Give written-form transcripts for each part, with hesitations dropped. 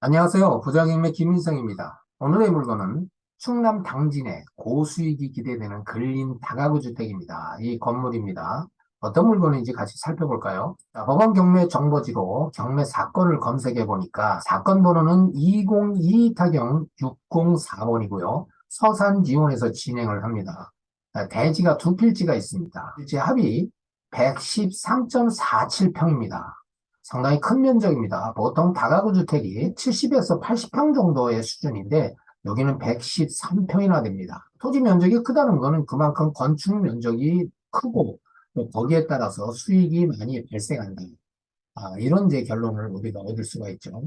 안녕하세요. 부장님의 김인성입니다. 오늘의 물건은 충남 당진의 고수익이 기대되는 근린 다가구 주택입니다. 이 건물입니다. 어떤 물건인지 같이 살펴볼까요? 자, 법원 경매 정보지로 경매 사건을 검색해 보니까 사건 번호는 2022타경 604번이고요. 서산지원에서 진행을 합니다. 대지가 두 필지가 있습니다. 필지 합이 113.47평입니다. 상당히 큰 면적입니다. 보통 다가구 주택이 70에서 80평 정도의 수준인데 여기는 113평이나 됩니다. 토지 면적이 크다는 것은 그만큼 건축 면적이 크고 또 거기에 따라서 수익이 많이 발생한다. 이런 이제 결론을 우리가 얻을 수가 있죠.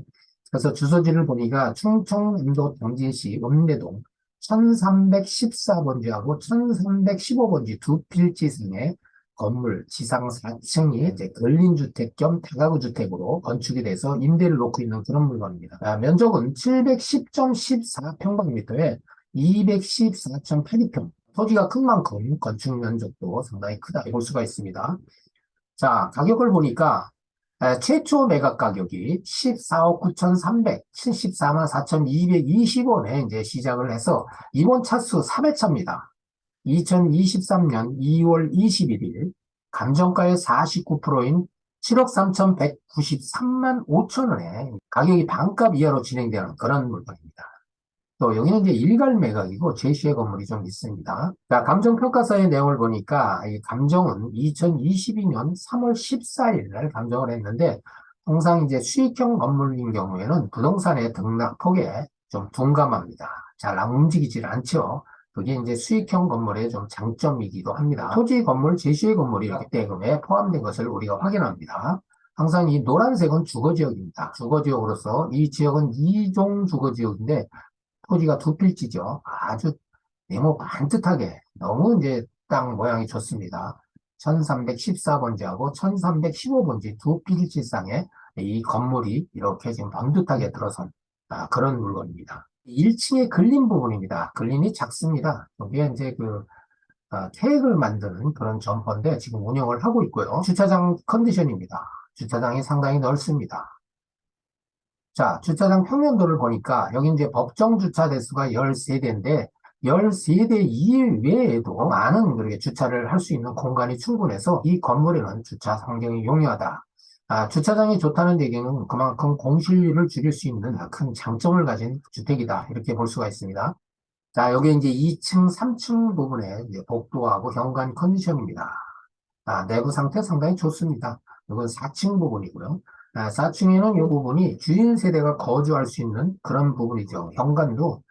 그래서 주소지를 보니까 충청남도 당진시 읍내동 1314번지하고 1315번지 두 필지상에 건물 지상 4층이 이제 근린주택 겸 다가구 주택으로 건축이 돼서 임대를 놓고 있는 그런 물건입니다. 면적은 710.14평방미터에 214.82평. 토지가 큰 만큼 건축 면적도 상당히 크다 볼 수가 있습니다. 자, 가격을 보니까 최초 매각 가격이 14억 9,300, 74만 4,220원에 이제 시작을 해서 이번 차수 3회차입니다. 2023년 2월 21일 감정가의 49%인 7억 3,193만 5천 원에 가격이 반값 이하로 진행되는 그런 물건입니다. 또 여기는 이제 일괄 매각이고 제시의 건물이 좀 있습니다. 자, 감정평가서의 내용을 보니까 이 감정은 2022년 3월 14일 날 감정을 했는데 통상 이제 수익형 건물인 경우에는 부동산의 등락폭에 좀 둔감합니다. 잘 안 움직이질 않죠. 그게 이제 수익형 건물의 좀 장점이기도 합니다. 토지 건물, 제시의 건물이 이렇게 대금에 포함된 것을 우리가 확인합니다. 항상 이 노란색은 주거지역입니다. 주거지역으로서 이 지역은 2종 주거지역인데 토지가 두 필지죠. 아주 네모 반듯하게 너무 이제 땅 모양이 좋습니다. 1314번지하고 1315번지 두 필지상에 이 건물이 이렇게 지금 번듯하게 들어선 그런 물건입니다. 1층의 근린 부분입니다. 근린이 작습니다. 여기에 이제 케이크를 만드는 그런 점포인데 지금 운영을 하고 있고요. 주차장 컨디션입니다. 주차장이 상당히 넓습니다. 자, 주차장 평면도를 보니까 여기 이제 법정 주차 대수가 13대인데 13대 이외에도 많은 그렇게 주차를 할 수 있는 공간이 충분해서 이 건물에는 주차 환경이 용이하다. 주차장이 좋다는 얘기는 그만큼 공실률을 줄일 수 있는 큰 장점을 가진 주택이다. 이렇게 볼 수가 있습니다. 자, 여기 이제 2층, 3층 부분에 이제 복도하고 현관 컨디션입니다. 내부 상태 상당히 좋습니다. 이건 4층 부분이고요. 4층에는 이 부분이 주인 세대가 거주할 수 있는 그런 부분이죠. 현관도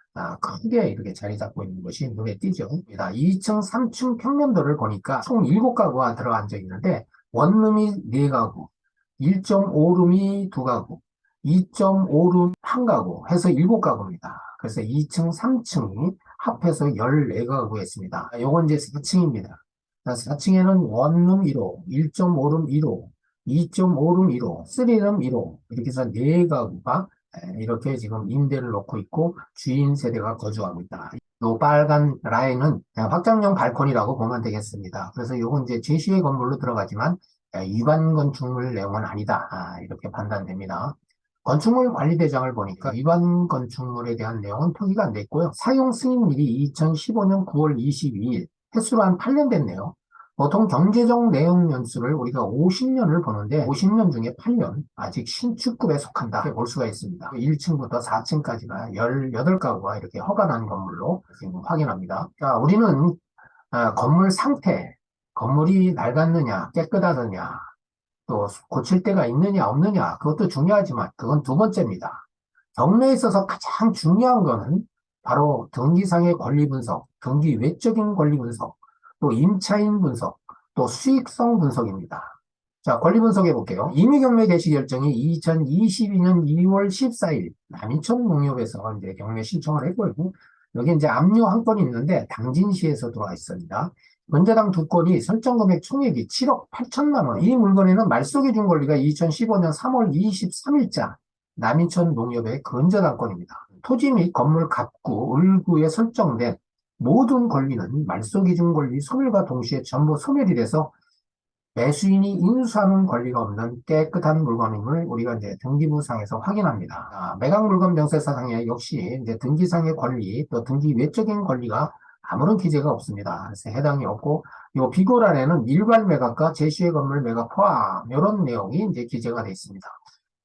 크게 이렇게 자리 잡고 있는 것이 눈에 띄죠. 2층, 3층 평면도를 보니까 총 7가구가 들어앉아 있는데 원룸이 4가구, 1.5룸이 2가구, 2.5룸 1가구 해서 7가구입니다. 그래서 2층, 3층이 합해서 14가구가 있습니다. 요건 이제 4층입니다. 4층에는 원룸 1호, 1.5룸 1호, 2.5룸 1호, 3룸 1호 이렇게 해서 4가구가 이렇게 지금 임대를 놓고 있고 주인 세대가 거주하고 있다. 요 빨간 라인은 확장형 발코니라고 보면 되겠습니다. 그래서 요건 이제 제시의 건물로 들어가지만 위반 건축물 내용은 아니다. 이렇게 판단됩니다. 건축물 관리대장을 보니까 위반 건축물에 대한 내용은 표기가 안 돼 있고요. 사용 승인일이 2015년 9월 22일, 횟수로 한 8년 됐네요. 보통 경제적 내용 연수를 우리가 50년을 보는데 50년 중에 8년 아직 신축급에 속한다 이렇게 볼 수가 있습니다. 1층부터 4층까지가 18가구가 이렇게 허가난 건물로 지금 확인합니다. 자, 우리는 건물 상태, 건물이 낡았느냐, 깨끗하느냐, 또 고칠 데가 있느냐, 없느냐, 그것도 중요하지만 그건 두 번째입니다. 경매에 있어서 가장 중요한 거는 바로 등기상의 권리 분석, 등기 외적인 권리 분석, 또 임차인 분석, 또 수익성 분석입니다. 자, 권리 분석해 볼게요. 임의경매 개시 결정이 2022년 2월 14일 남인천 농협에서 이제 경매 신청을 했고요. 여기 이제 압류 한 건이 있는데 당진시에서 들어와 있습니다. 건재당 두 건이 설정 금액 총액이 7억 8천만 원. 이 물건에는 말소기 준 권리가 2015년 3월 23일자 남인천 농협의 건재당 건입니다. 토지 및 건물 갑구, 을구에 설정된 모든 권리는 말소 기준 권리 소멸과 동시에 전부 소멸이 돼서 매수인이 인수하는 권리가 없는 깨끗한 물건임을 우리가 이제 등기부상에서 확인합니다. 매각 물건 명세서상에 역시 이제 등기상의 권리 또 등기 외적인 권리가 아무런 기재가 없습니다. 그래서 해당이 없고, 요 비고란에는 일괄 매각과 제시의 건물 매각 포함 이런 내용이 이제 기재가 되어 있습니다.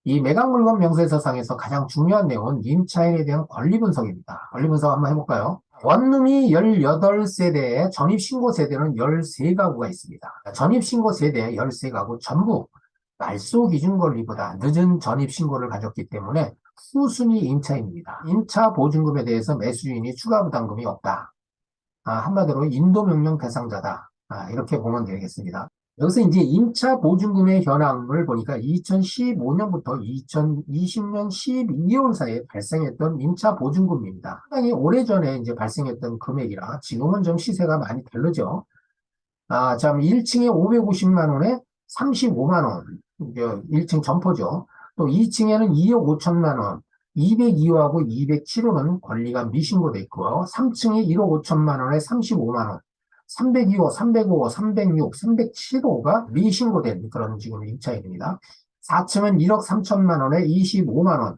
이 매각 물건 명세서상에서 가장 중요한 내용은 임차인에 대한 권리 분석입니다. 권리 분석 한번 해볼까요? 원룸이 18세대에 전입신고 세대는 13가구가 있습니다. 전입신고 세대 13가구 전부 말소 기준 권리보다 늦은 전입신고를 가졌기 때문에 후순위 임차인입니다. 임차 보증금에 대해서 매수인이 추가 부담금이 없다. 한마디로 인도명령 대상자다. 이렇게 보면 되겠습니다. 여기서 이제 임차 보증금의 현황을 보니까 2015년부터 2020년 12월 사이에 발생했던 임차 보증금입니다. 상당히 오래전에 이제 발생했던 금액이라 지금은 좀 시세가 많이 다르죠. 참 1층에 550만 원에 35만 원, 1층 점포죠. 또 2층에는 2억 5천만 원, 202호하고 207호는 권리가 미신고돼 있고요. 3층에 1억 5천만 원에 35만 원, 302호, 305호, 306, 307호가 미신고된 그런 지금 임차인입니다. 4층은 1억 3천만 원에 25만 원,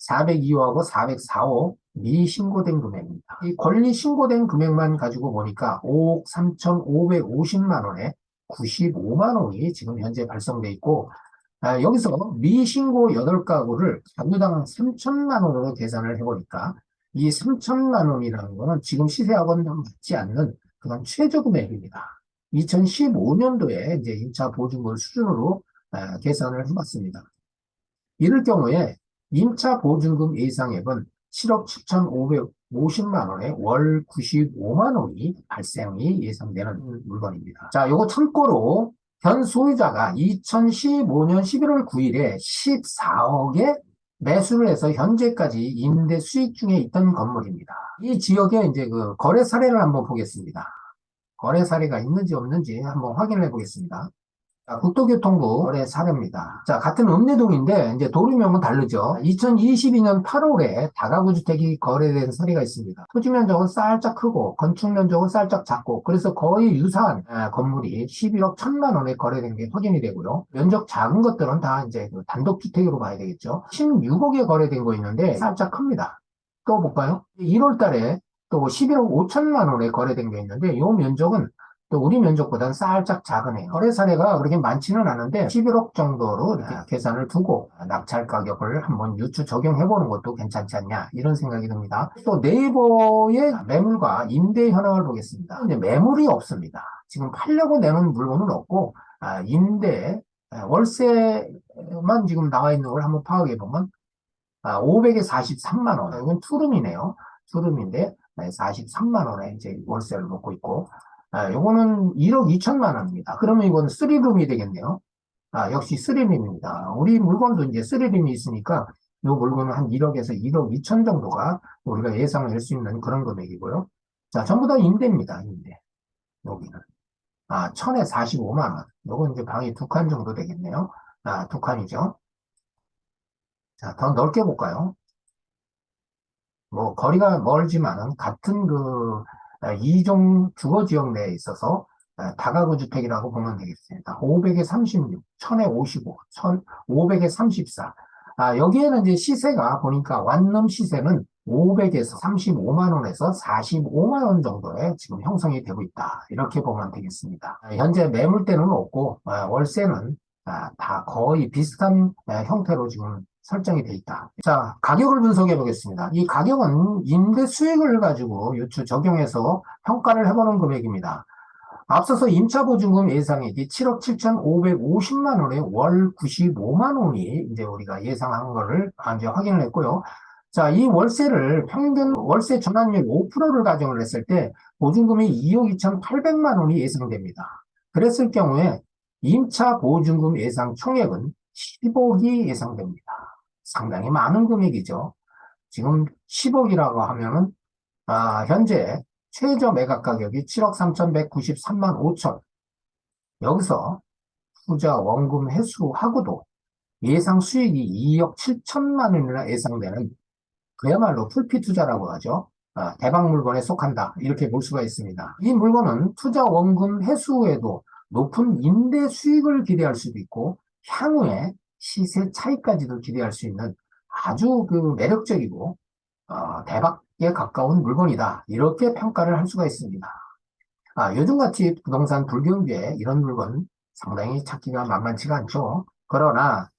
402호하고 404호 미신고된 금액입니다. 이 권리 신고된 금액만 가지고 보니까 5억 3,550만 원에 95만 원이 지금 현재 발송돼 있고, 여기서 미신고 8가구를 가구당 3천만 원으로 계산을 해보니까 이 3천만 원이라는 거는 지금 시세하고는 맞지 않는 그런 최저 금액입니다. 2015년도에 이제 임차 보증금 수준으로 계산을 해봤습니다. 이럴 경우에 임차 보증금 예상액은 7억 7,550만 원에 월 95만 원이 발생이 예상되는 물건입니다. 자, 요거 참고로 현 소유자가 2015년 11월 9일에 14억에 매수를 해서 현재까지 임대 수익 중에 있던 건물입니다. 이 지역에 이제 그 거래 사례를 한번 보겠습니다. 거래 사례가 있는지 없는지 한번 확인해 보겠습니다. 국토교통부 거래 사례입니다. 자, 같은 읍내동인데 이제 도류명은 다르죠. 2022년 8월에 다가구 주택이 거래된 사례가 있습니다. 토지 면적은 살짝 크고 건축 면적은 살짝 작고 그래서 거의 유사한 건물이 11억 1천만 원에 거래된 게 확인이 되고요. 면적 작은 것들은 다 이제 그 단독주택으로 봐야 되겠죠. 16억에 거래된 거 있는데 살짝 큽니다. 또 볼까요? 1월 달에 또 11억 5천만 원에 거래된 게 있는데 이 면적은 또 우리 면적보다는 살짝 작으네요. 거래 사례가 그렇게 많지는 않은데 11억 정도로 이렇게 계산을 두고 낙찰 가격을 한번 유추 적용해보는 것도 괜찮지 않냐 이런 생각이 듭니다. 또 네이버의 매물과 임대 현황을 보겠습니다. 근데 매물이 없습니다. 지금 팔려고 내는 물건은 없고 임대, 월세만 지금 나와 있는 걸 한번 파악해보면 500에 43만 원. 이건 투룸이네요. 투룸인데 43만 원에 이제 월세를 먹고 있고 요거는 1억 2천만 원입니다. 그러면 이건 3룸이 되겠네요. 역시 3룸입니다. 우리 물건도 이제 3룸이 있으니까 요 물건은 한 1억에서 1억 2천 정도가 우리가 예상을 할 수 있는 그런 금액이고요. 자, 전부 다 임대입니다. 임대. 여기는. 1000에 45만 원. 요건 이제 방이 2칸 정도 되겠네요. 2칸이죠. 자, 더 넓게 볼까요? 뭐, 거리가 멀지만은 같은 이종 주거 지역 내에 있어서 다가구 주택이라고 보면 되겠습니다. 500에 36, 1000에 55, 500에 34. 여기에는 이제 시세가 보니까 완룸 시세는 500에서 35만 원에서 45만 원 정도에 지금 형성이 되고 있다. 이렇게 보면 되겠습니다. 현재 매물대는 없고 월세는 다 거의 비슷한 형태로 지금 설정이 돼 있다. 자, 가격을 분석해 보겠습니다. 이 가격은 임대 수익을 가지고 유추 적용해서 평가를 해보는 금액입니다. 앞서서 임차보증금 예상액이 7억 7,550만 원에 월 95만 원이 이제 우리가 예상한 거를 이제 확인을 했고요. 자, 이 월세를 평균 월세 전환율 5%를 가정을 했을 때 보증금이 2억 2,800만 원이 예상됩니다. 그랬을 경우에 임차 보증금 예상 총액은 10억이 예상됩니다. 상당히 많은 금액이죠. 지금 10억이라고 하면은, 현재 최저 매각 가격이 7억 3,193만 5천. 여기서 투자 원금 회수하고도 예상 수익이 2억 7천만 원이나 예상되는 그야말로 풀피 투자라고 하죠. 대박 물건에 속한다. 이렇게 볼 수가 있습니다. 이 물건은 투자 원금 회수 후에도 높은 임대 수익을 기대할 수도 있고 향후에 시세 차익까지도 기대할 수 있는 아주 그 매력적이고 대박에 가까운 물건이다. 이렇게 평가를 할 수가 있습니다. 요즘같이 부동산 불경기에 이런 물건 상당히 찾기가 만만치가 않죠. 그러나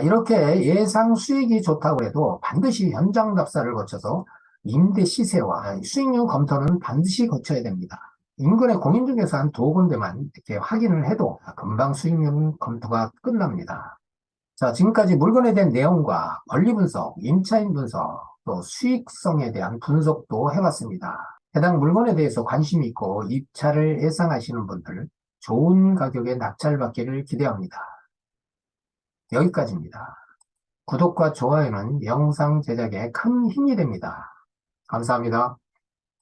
이렇게 예상 수익이 좋다고 해도 반드시 현장 답사를 거쳐서 임대 시세와 수익률 검토는 반드시 거쳐야 됩니다. 인근의 공인중개사 한 두 군데만 이렇게 확인을 해도 금방 수익률 검토가 끝납니다. 자, 지금까지 물건에 대한 내용과 권리 분석, 임차인 분석, 또 수익성에 대한 분석도 해봤습니다. 해당 물건에 대해서 관심이 있고 입차를 예상하시는 분들 좋은 가격에 낙찰받기를 기대합니다. 여기까지입니다. 구독과 좋아요는 영상 제작에 큰 힘이 됩니다. 감사합니다.